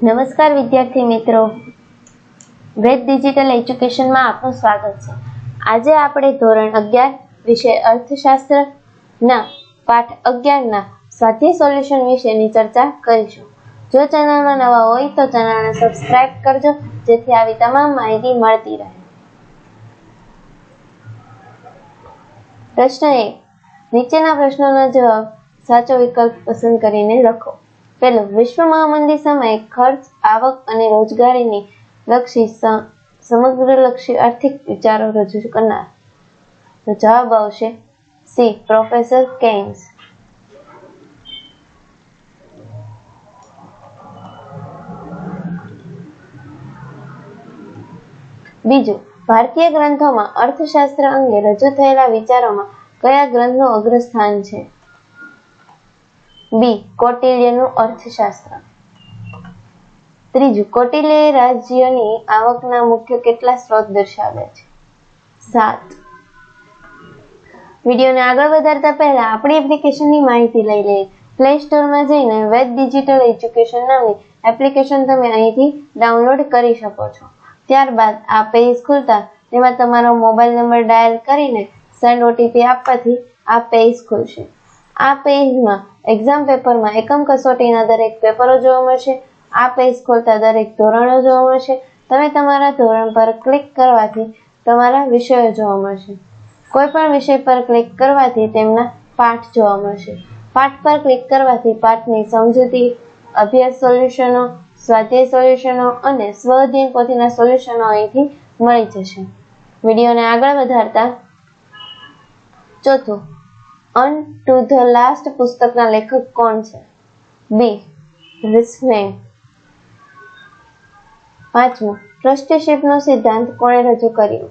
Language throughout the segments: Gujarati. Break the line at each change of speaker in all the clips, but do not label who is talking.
નમસ્કાર વિદ્યાર્થી મિત્રો, વેદ ડિજિટલ એજ્યુકેશનમાં આપનું સ્વાગત છે। આજે આપણે ધોરણ 11 વિષય અર્થશાસ્ત્રના પાઠ 11 ના સ્વાધ્યાય સોલ્યુશન વિશેની ચર્ચા કરીશું। જો ચેનલમાં નવા હોય તો ચેનલને સબસ્ક્રાઇબ કરજો જેથી આવી તમામ માહિતી મળતી રહે। પ્રશ્ન 1, નીચેના પ્રશ્નોના જવાબ સાચો વિકલ્પ પસંદ કરીને લખો। પહેલો, વિશ્વ મહામંદી સમયે ખર્ચ, આવક અને રોજગારીની લક્ષી સમગ્રલક્ષી આર્થિક વિચારો રજૂ કરનાર। તો જવાબ આવશે સી, પ્રોફેસર કેન્સ। બીજું, ભારતીય ગ્રંથોમાં અર્થશાસ્ત્ર અંગે રજૂ થયેલા વિચારોમાં કયા ગ્રંથનું અગ્રસ્થાન છે? બી, કૌટિલ્યનું અર્થશાસ્ત્ર। ત્રીજું, કૌટિલ્યએ રાજ્યની આવકના મુખ્ય કેટલા સ્ત્રોત દર્શાવ્યા છે? 7। વિડીયોને આગળ વધારતા પહેલા આપણી એપ્લિકેશનની માહિતી લઈ લઈએ। પ્લે સ્ટોરમાં જઈને વેદ ડિજિટલ એજ્યુકેશન નામની એપ્લિકેશન તમે અહીંથી ડાઉનલોડ કરી શકો છો। ત્યારબાદ આ પેજ ખુલતા તેમાં તમારો મોબાઈલ નંબર ડાયલ કરીને સેન્ડ ઓટીપી આપવાથી આ પેજ ખુલશે। આ પેજમાં એક્ઝામ પેપરમાં એકમ કસોટીના દરેક પેપરો જોવા મળશે। આ પેજ ખોલતા દરેક ધોરણો જોવા મળશે। તમે તમારા ધોરણ પર ક્લિક કરવાથી તમારા વિષયો જોવા મળશે। કોઈ પણ વિષય પર ક્લિક કરવાથી તેમના પાઠ જોવા મળશે। પાઠ પર ક્લિક કરવાથી પાઠની સમજૂતી, અભ્યાસ સોલ્યુશનો, સ્વાધ્યાય સોલ્યુશનો અને સ્વ-અધ્યયન પોથીના સોલ્યુશનો અહીંથી મળી જશે। વિડીયોને આગળ વધારતા ચોથું, અન ટુ ધ લાસ્ટ પુસ્તકના લેખક કોણ છે? બી, રિસ્મેન। પાંચમું, ટ્રસ્ટીશિપનો સિદ્ધાંત કોણે રજૂ કર્યો?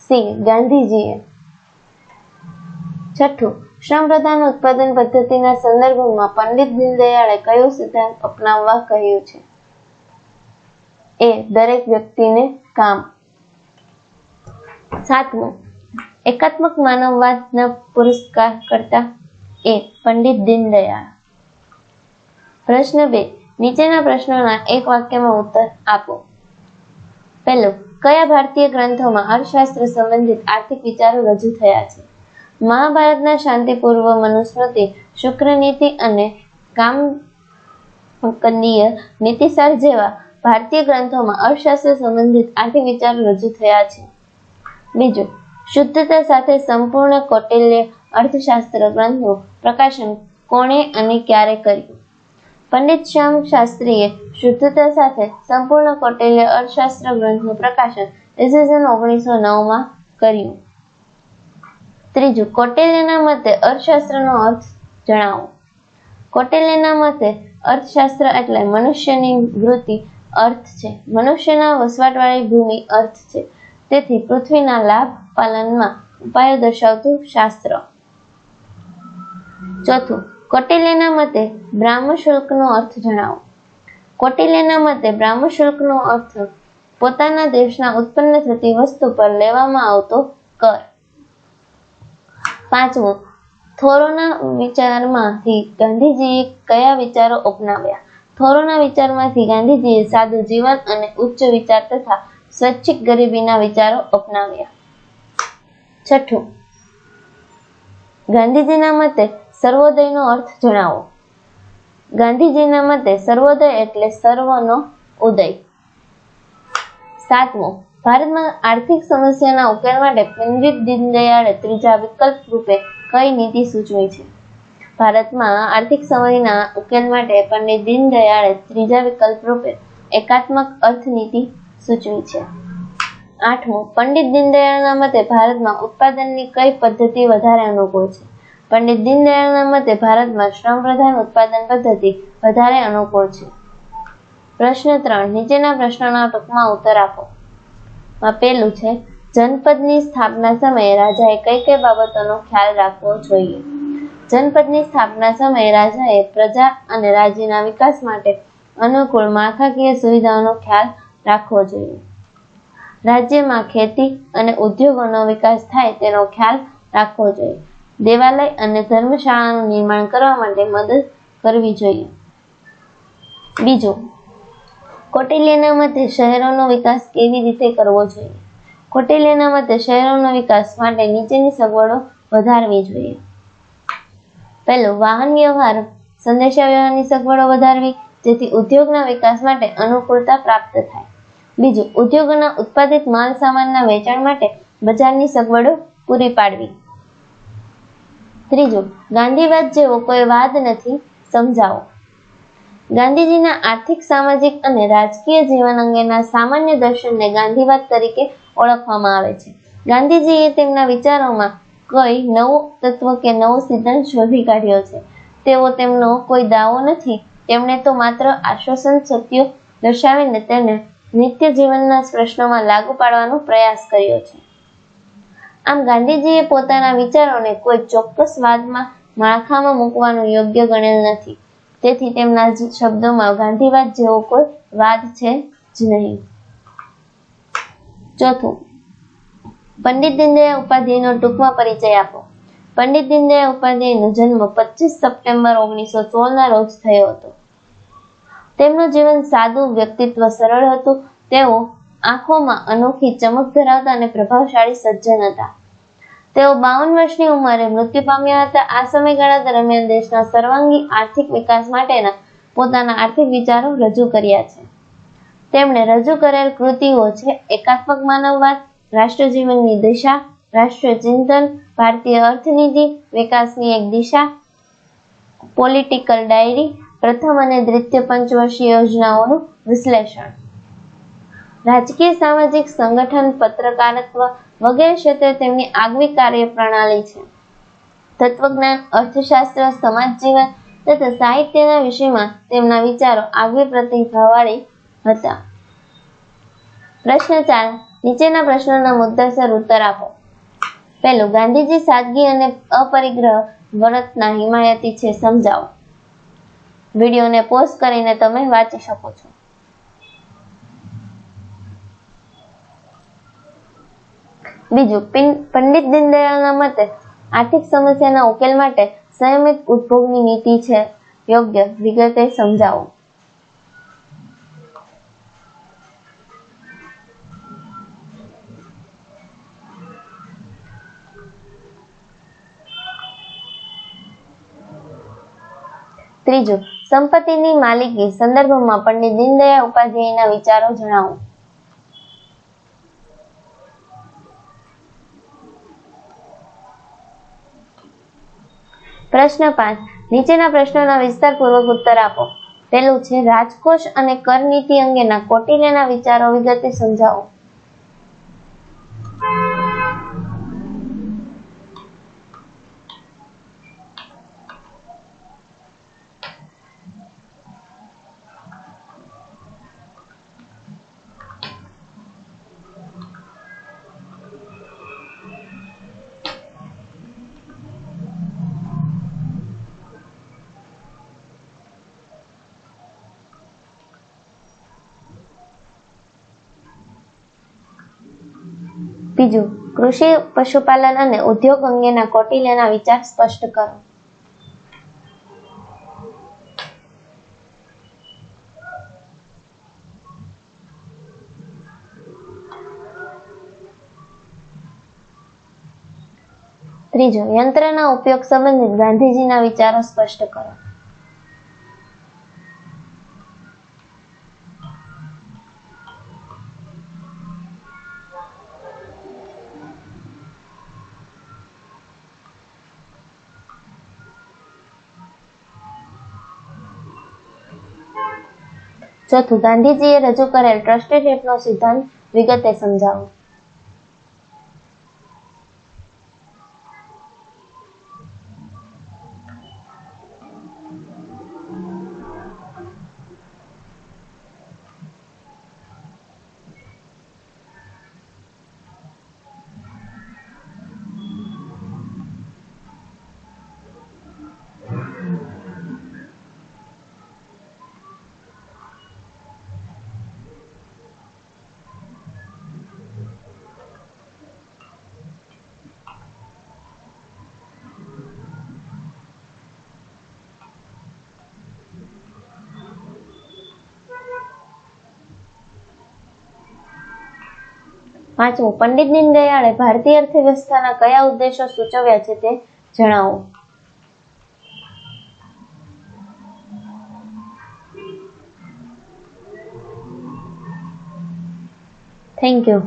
સી, ગાંધીજીએ। છઠ્ઠું, શ્રમ પ્રધાન ઉત્પાદન પદ્ધતિના સંદર્ભમાં પંડિત દીનદયાળે કયો સિદ્ધાંત અપનાવવા કહ્યું છે? એ, દરેક વ્યક્તિને કામ। સાતમું, એકાત્મક માનવવાદના પુરસ્કાર કરતા? એ, પંડિત દીનદયાળ। પ્રશ્ન 2, નીચેના પ્રશ્નોના એક વાક્યમાં ઉત્તર આપો। પહેલું, કયા ભારતીય ગ્રંથોમાં અર્થશાસ્ત્ર સંબંધિત આર્થિક વિચારો રજૂ થયા છે? મહાભારતના શાંતિપૂર્વ મનુસ્મૃતિ, શુક્રનીતિ અને કામકંદીય નીતિસાર જેવા ભારતીય ગ્રંથોમાં અર્થશાસ્ત્ર સંબંધિત આર્થિક વિચારો રજૂ થયા છે। બીજું, શુદ્ધતા સાથે સંપૂર્ણ કૌટિલ્ય અર્થશાસ્ત્ર ગ્રંથનું પ્રકાશન કોણે અને ક્યારે કર્યું? પંડિત શ્યામ શાસ્ત્રીએ શુદ્ધતા સાથે સંપૂર્ણ કૌટિલ્ય અર્થશાસ્ત્ર ગ્રંથનું પ્રકાશન ઈસવીસન 1909માં કર્યું। ત્રીજું, કૌટિલ્યના મતે અર્થશાસ્ત્રનો અર્થ જણાવો। કૌટિલ્યના મતે અર્થશાસ્ત્ર એટલે મનુષ્યની વૃત્તિ અર્થ છે। મનુષ્યના વસવાટવાળી ભૂમિ અર્થ છે, તેથી પૃથ્વીના લાભ પાલનમાં ઉપાયો દર્શાવતું શાસ્ત્ર। ચોથું, કૌટિલ્યના મતે બ્રાહ્મશુલ્કનો અર્થ જણાવો। કૌટિલ્યના મતે બ્રાહ્મશુલ્કનો અર્થ પોતાના દેશના ઉત્પન્ન થતી વસ્તુ પર લેવામાં આવતો કર। પાંચમું, થોરોના વિચારમાંથી ગાંધીજીએ કયા વિચારો અપનાવ્યા? થોરોના વિચારમાંથી ગાંધીજીએ સાદું જીવન અને ઉચ્ચ વિચાર તથા સ્વૈચ્છિક ગરીબીના વિચારો અપનાવ્યા। છઠ્ઠું, ગાંધીજીના મતે સર્વોદયનો અર્થ જણાવો। ગાંધીજીના મતે સર્વોદય એટલે સર્વનો ઉદય। સાતમું, ભારતમાં આર્થિક સમસ્યાના ઉકેલ માટે પંડિત દીનદયાળે ત્રીજા વિકલ્પ રૂપે કઈ નીતિ સૂચવી છે? ભારતમાં આર્થિક સમસ્યાના ઉકેલ માટે પંડિત દીનદયાળે ત્રીજા વિકલ્પ રૂપે એકાત્મક અર્થનીતિ સૂચવી છે। આઠમું, પંડિત દીનદયાળના મતે ભારતમાં ઉત્પાદનની કઈ પદ્ધતિ વધારે અનુકૂળ છે? પંડિત દીનદયાળના મતે ભારતમાં શ્રમ પ્રધાન ઉત્પાદન પદ્ધતિ વધારે અનુકૂળ છે। પ્રશ્ન 3, નીચેના પ્રશ્નોના ટૂંકમાં ઉત્તર આપો। પહેલું છે, જનપદની સ્થાપના સમયે રાજાએ કઈ કઈ બાબતોનો ખ્યાલ રાખવો જોઈએ? જનપદની સ્થાપના સમયે રાજાએ પ્રજા અને રાજ્યના વિકાસ માટે અનુકૂળ માળખાકીય સુવિધાઓનો ખ્યાલ રાખવો જોઈએ। રાજ્યમાં ખેતી અને ઉદ્યોગોનો વિકાસ થાય તેનો ખ્યાલ રાખવો જોઈએ। દેવાલય અને ધર્મશાળાનું નિર્માણ કરવા માટે મદદ કરવી જોઈએ। બીજું, કૌટિલ્યના મતે શહેરોનો વિકાસ કેવી રીતે કરવો જોઈએ? કૌટિલ્યના મતે શહેરોનો વિકાસ માટે નીચેની સગવડો વધારવી જોઈએ. પહેલું, વાહન વ્યવહાર સંદેશાવ્યવહારની સગવડો વધારવી, જેથી ઉદ્યોગના વિકાસ માટે અનુકૂળતા પ્રાપ્ત થાય. બીજું, ઉદ્યોગોના ઉત્પાદિત માલ સામાનના વેચાણ માટે બજારની સગવડો પૂરી પાડવી. ત્રીજું, ગાંધીવાદ જેવો કોઈ વાદ નથી, સમજાવો. ગાંધીજીના આર્થિક, સામાજિક અને રાજકીય જીવન અંગેના સામાન્ય દર્શનને ગાંધીવાદ તરીકે ઓળખવામાં આવે છે. ગાંધીજીએ તેમના વિચારોમાં કોઈ નવું તત્વ કે નવો સિદ્ધાંત શોધી કાઢ્યો છે તેવો તેમનો કોઈ દાવો નથી. તેમણે તો માત્ર આશ્વાસન સત્યો દર્શાવીને તેને નિત્ય જીવનના પ્રશ્નોમાં લાગુ પાડવાનો પ્રયાસ કર્યો છે. આમ ગાંધીજીએ પોતાના વિચારોને કોઈ ચોક્કસ વાદમાં માળખામાં મૂકવાનું યોગ્ય ગણેલ નથી. તેથી તેમના શબ્દોમાં ગાંધીવાદ જેવો કોઈ વાદ છે જ નહીં. ચોથું, પંડિત દીનદયાળ ઉપાધ્યાયનો ટૂંકમાં પરિચય આપો. પંડિત દીનદયાળ ઉપાધ્યાયનો જન્મ 25 સપ્ટેમ્બર 1916 રોજ થયો હતો. તેમનું જીવન સાદું, વ્યક્તિત્વ સરળ હતું. તેઓ આંખોમાં અનોખી ચમક ધરાવતા અને પ્રભાવશાળી સજ્જન હતા. તેઓ 52 વર્ષની ઉંમરે મૃત્યુ પામ્યા હતા. આ સમયગાળા દરમિયાન દેશના સર્વાંગી આર્થિક વિકાસ માટેના પોતાના આર્થિક વિચારો રજૂ કર્યા છે. તેમણે રજૂ કરેલ કૃતિઓ છે એકાત્મક માનવવાદ, રાષ્ટ્રજીવનની દિશા, રાષ્ટ્રીય ચિંતન, ભારતીય અર્થનીતિ, વિકાસની એક દિશા, પોલિટિકલ ડાયરી, પ્રથમ અને દ્વિતીય પંચવર્ષીય યોજનાઓનું વિશ્લેષણ. રાજકીય, સામાજિક, સંગઠન, પત્રકારત્વ વગેરે ક્ષેત્રે તેમની આગવી કાર્યપ્રણાલી છે. તત્વજ્ઞાન, અર્થશાસ્ત્ર, સમાજ જીવન તથા સાહિત્યના વિષયમાં તેમના વિચારો આગવી પ્રતિભાવાળી હતા. પ્રશ્ન 4. નીચેના પ્રશ્નોના મુદ્દાસર ઉત્તર આપો. પહેલું, ગાંધીજી સાદગી અને અપરિગ્રહ વર્તના હિમાયતી છે, સમજાવો. વિડીયોને પોઝ કરીને તમે વાંચી શકો છો. બીજું, પંડિત દીનદયાળના મતે આર્થિક સમસ્યાના ઉકેલ માટે સંયમિત ઉપભોગની નીતિ છે યોગ્ય, વિગતે સમજાવો. ત્રીજું, સંપત્તિની માલિકી સંદર્ભમાં પંડિત દીનદયાળ ઉપાધ્યાયના વિચારો જણાવો. પ્રશ્ન 5. નીચેના પ્રશ્નોના વિસ્તારપૂર્વક ઉત્તર આપો. પહેલું છે, રાજકોષ અને કર નીતિ અંગેના કૌટિલ્યના વિચારો વિગતે સમજાવો. બીજું, કૃષિ, પશુપાલન અને ઉદ્યોગ અંગેના કૌટિલ્યના વિચાર સ્પષ્ટ કરો. ત્રીજું, યંત્રના ઉપયોગ સંબંધિત ગાંધીજીના વિચારો સ્પષ્ટ કરો. ચોથું, ગાંધીજીએ રજૂ કરેલ ટ્રસ્ટીશીપનો સિદ્ધાંત વિગતે સમજાવો. પાંચમું, પંડિત દીનદયાળે ભારતીય અર્થવ્યવસ્થાના કયા ઉદ્દેશો સૂચવ્યા છે તે જણાવો. Thank you.